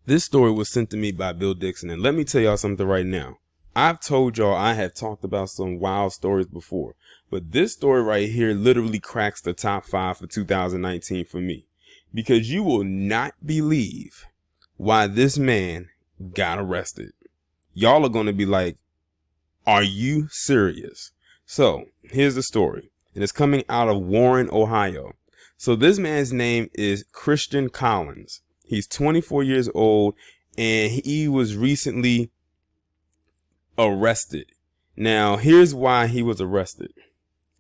This story was sent to me by Bill Dixon, and let me tell y'all something right now. I've told y'all I have talked about some wild stories before, but this story right here literally cracks the top 5 for 2019 for me, because you will not believe why this man got arrested. Y'all are going to be like, are you serious? So here's the story, and it's coming out of Warren, Ohio. So this man's name is Christian Collins. He's 24 years old, and he was recently arrested. Now, here's why he was arrested.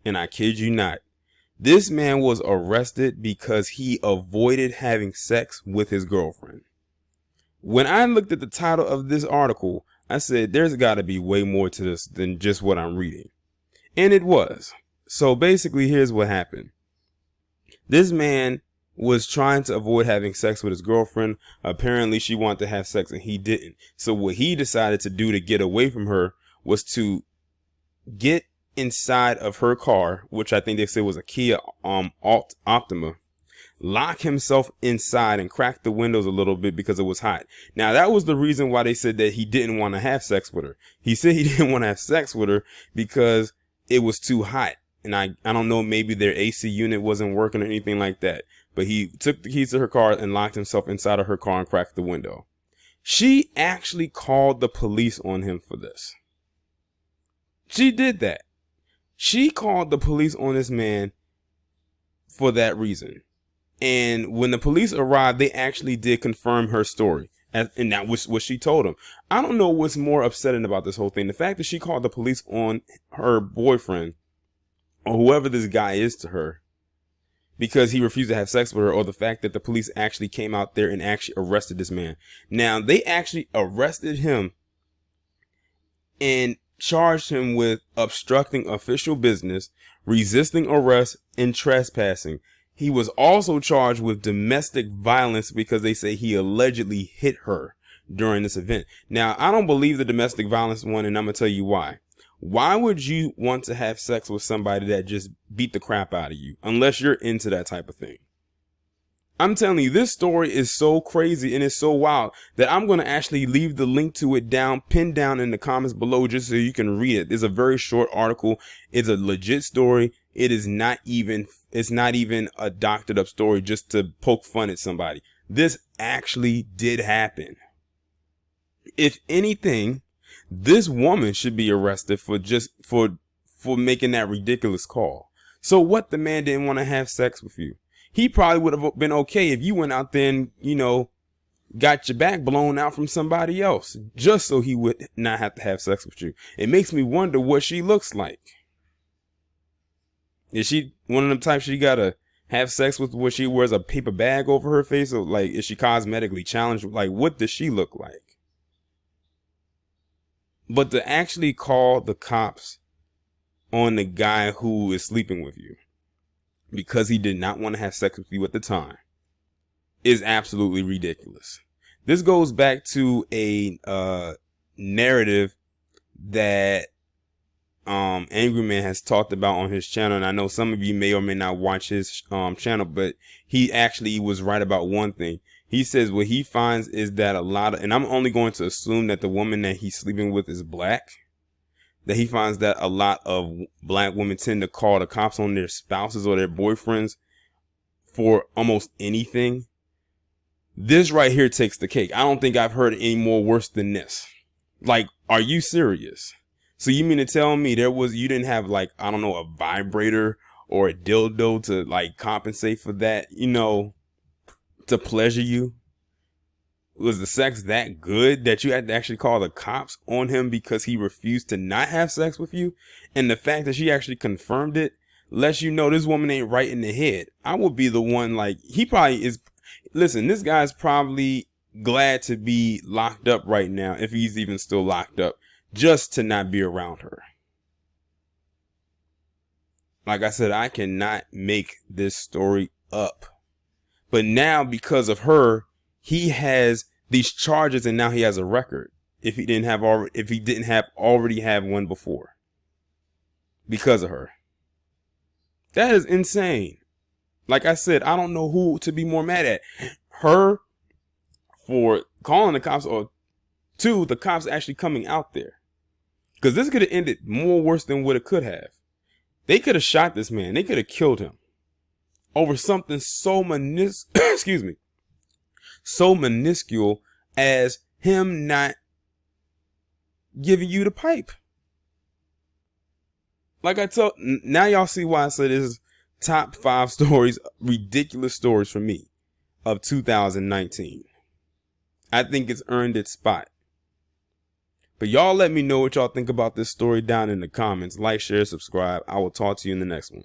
And I kid you not. This man was arrested because he avoided having sex with his girlfriend. When I looked at the title of this article, I said, there's got to be way more to this than just what I'm reading. And it was. So basically, here's what happened. This man was trying to avoid having sex with his girlfriend. Apparently she wanted to have sex and he didn't. So what he decided to do to get away from her was to get inside of her car, which I think they said was a Kia Optima, lock himself inside and crack the windows a little bit because it was hot. Now that was the reason why they said that he didn't want to have sex with her. He said he didn't want to have sex with her because it was too hot. And I don't know, maybe their AC unit wasn't working or anything like that. But he took the keys to her car and locked himself inside of her car and cracked the window. She actually called the police on him for this. She did that. She called the police on this man for that reason. And when the police arrived, they actually did confirm her story. And that was what she told him. I don't know what's more upsetting about this whole thing. The fact that she called the police on her boyfriend or whoever this guy is to her because he refused to have sex with her, or the fact that the police actually came out there and actually arrested this man. Now, they actually arrested him and charged him with obstructing official business, resisting arrest, and trespassing. He was also charged with domestic violence because they say he allegedly hit her during this event. Now, I don't believe the domestic violence one, and I'm going to tell you why. Why would you want to have sex with somebody that just beat the crap out of you, unless you're into that type of thing? I'm telling you, this story is so crazy and it's so wild that I'm going to actually leave the link to it pinned down in the comments below just so you can read it. It's a very short article. It's a legit story. It's not even a doctored up story just to poke fun at somebody. This actually did happen. If anything, this woman should be arrested for making that ridiculous call. So what? The man didn't want to have sex with you. He probably would have been okay if you went out there and, got your back blown out from somebody else, just so he would not have to have sex with you. It makes me wonder what she looks like. Is she one of them types she gotta have sex with where she wears a paper bag over her face? Or like, is she cosmetically challenged? Like, what does she look like? But to actually call the cops on the guy who is sleeping with you because he did not want to have sex with you at the time is absolutely ridiculous. This goes back to a narrative that Angry Man has talked about on his channel, and I know some of you may or may not watch his channel, but he actually was right about one thing. He says what he finds is that a lot of, and I'm only going to assume that the woman that he's sleeping with is black, that he finds that a lot of black women tend to call the cops on their spouses or their boyfriends for almost anything. This right here takes the cake. I don't think I've heard any more worse than this. Like, are you serious? So you mean to tell me you didn't have, like, I don't know, a vibrator or a dildo to like compensate for that, to pleasure you? Was the sex that good that you had to actually call the cops on him because he refused to not have sex with you? And the fact that she actually confirmed it lets you know this woman ain't right in the head. I would be the one, like, he probably is. Listen, this guy's probably glad to be locked up right now, if he's even still locked up, just to not be around her. Like I said, I cannot make this story up. But now, because of her, he has these charges, and now he has a record. If he didn't already have one before, because of her. That is insane. Like I said, I don't know who to be more mad at. Her for calling the cops, or two, the cops actually coming out there. Because this could have ended more worse than what it could have. They could have shot this man. They could have killed him over something so excuse me, so minuscule as him not giving you the pipe. Like I told, now y'all see why I said this is top 5 stories, ridiculous stories for me of 2019. I think it's earned its spot. But y'all let me know what y'all think about this story down in the comments. Like, share, subscribe. I will talk to you in the next one.